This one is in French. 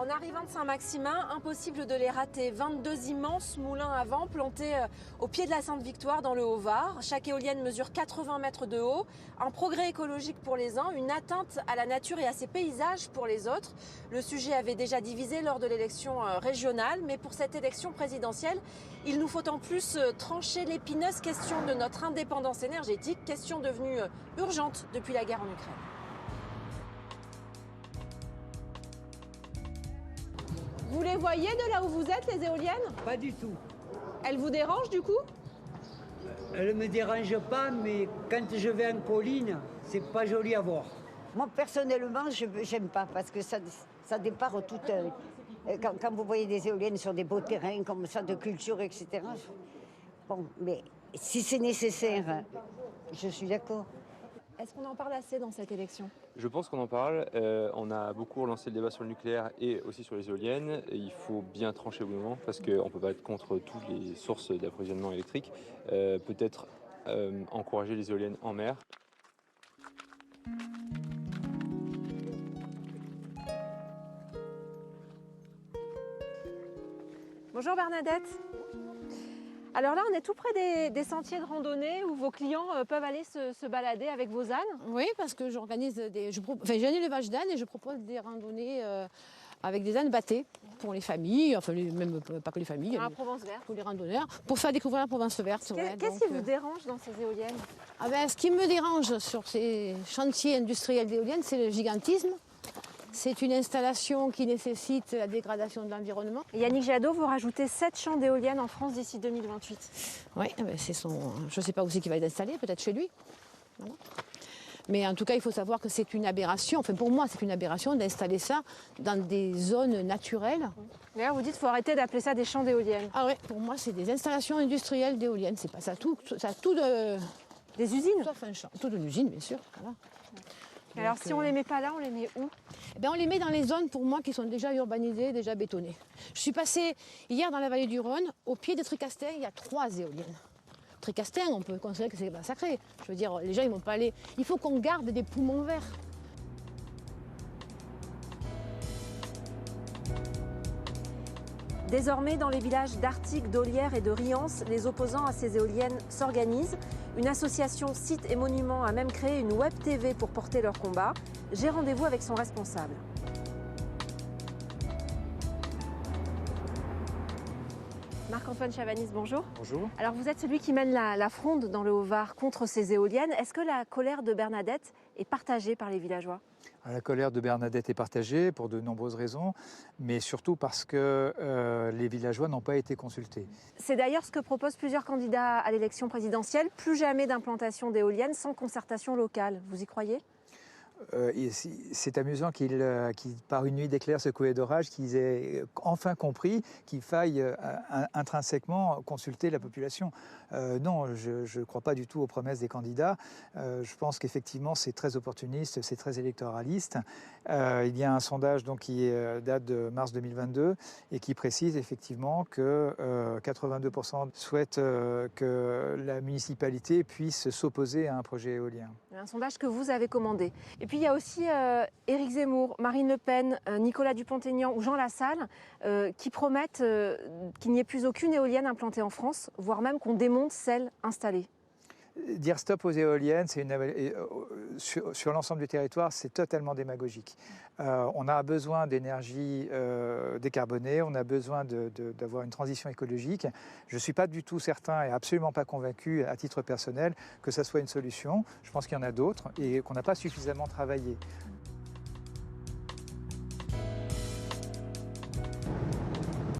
En arrivant de Saint-Maximin, impossible de les rater. 22 immenses moulins à vent plantés au pied de la Sainte-Victoire dans le Haut-Var. Chaque éolienne mesure 80 mètres de haut. Un progrès écologique pour les uns, une atteinte à la nature et à ses paysages pour les autres. Le sujet avait déjà divisé lors de l'élection régionale, mais pour cette élection présidentielle, il nous faut en plus trancher l'épineuse question de notre indépendance énergétique, question devenue urgente depuis la guerre en Ukraine. Vous les voyez de là où vous êtes, les éoliennes? Pas du tout. Elles vous dérangent du coup? Elle ne me dérange pas, mais quand je vais en colline, c'est pas joli à voir. Moi, personnellement, je n'aime pas parce que ça départ tout. Quand vous voyez des éoliennes sur des beaux terrains comme ça, de culture, etc. Bon, mais si c'est nécessaire, je suis d'accord. Est-ce qu'on en parle assez dans cette élection? Je pense qu'on en parle. On a beaucoup relancé le débat sur le nucléaire et aussi sur les éoliennes. Et il faut bien trancher au bout d'un moment parce qu'on ne peut pas être contre toutes les sources d'approvisionnement électrique. Peut-être encourager les éoliennes en mer. Bonjour Bernadette. Alors là, on est tout près des sentiers de randonnée où vos clients peuvent aller se balader avec vos ânes. Oui, parce que j'organise j'ai un élevage d'ânes et je propose des randonnées avec des ânes bâtés pour les familles, enfin même pas que les familles, Dans la Provence verte. pour les randonneurs, pour faire découvrir la Provence verte. Qu'est-ce qui vous dérange dans ces éoliennes? Ce qui me dérange sur ces chantiers industriels d'éoliennes, c'est le gigantisme. C'est une installation qui nécessite la dégradation de l'environnement. Yannick Jadot, vous rajoutez 7 champs d'éoliennes en France d'ici 2028. Oui, je ne sais pas où c'est qu'il va les installer, peut-être chez lui. Voilà. Mais en tout cas, il faut savoir que c'est une aberration. Enfin, pour moi, c'est une aberration d'installer ça dans des zones naturelles. D'ailleurs, vous dites qu'il faut arrêter d'appeler ça des champs d'éoliennes. Ah oui, pour moi, c'est des installations industrielles d'éoliennes. C'est pas ça, tout de... Des usines? Sauf un champ. Tout d'une usine, bien sûr. Voilà. Alors, si on ne les met pas là, on les met où? On les met dans les zones, pour moi, qui sont déjà urbanisées, déjà bétonnées. Je suis passée hier dans la vallée du Rhône, au pied de Tricastin, il y a 3 éoliennes. Tricastin, on peut considérer que c'est pas sacré. Je veux dire, les gens, ils vont pas aller... Il faut qu'on garde des poumons verts. Désormais, dans les villages d'Artic, d'Olière et de Riance, les opposants à ces éoliennes s'organisent. Une association Sites et Monuments a même créé une web TV pour porter leur combat. J'ai rendez-vous avec son responsable. Marc-Antoine Chavanis, bonjour. Bonjour. Alors vous êtes celui qui mène la fronde dans le Haut-Var contre ces éoliennes. Est-ce que la colère de Bernadette est partagée par les villageois? La colère de Bernadette est partagée pour de nombreuses raisons, mais surtout parce que les villageois n'ont pas été consultés. C'est d'ailleurs ce que proposent plusieurs candidats à l'élection présidentielle. Plus jamais d'implantation d'éoliennes sans concertation locale. Vous y croyez? C'est amusant qu'ils, par une nuit d'éclairs secoués d'orage, qu'ils aient enfin compris qu'il faille intrinsèquement consulter la population. Non, je ne crois pas du tout aux promesses des candidats. Je pense qu'effectivement, c'est très opportuniste, c'est très électoraliste. Il y a un sondage donc, qui date de mars 2022 et qui précise effectivement que 82% souhaitent que la municipalité puisse s'opposer à un projet éolien. Un sondage que vous avez commandé. Et puis il y a aussi Éric Zemmour, Marine Le Pen, Nicolas Dupont-Aignan ou Jean Lassalle qui promettent qu'il n'y ait plus aucune éolienne implantée en France, voire même qu'on démonte celle installée. Dire stop aux éoliennes, sur l'ensemble du territoire, c'est totalement démagogique. On a besoin d'énergie décarbonée, on a besoin d'avoir une transition écologique. Je ne suis pas du tout certain et absolument pas convaincu, à titre personnel, que ça soit une solution. Je pense qu'il y en a d'autres et qu'on n'a pas suffisamment travaillé.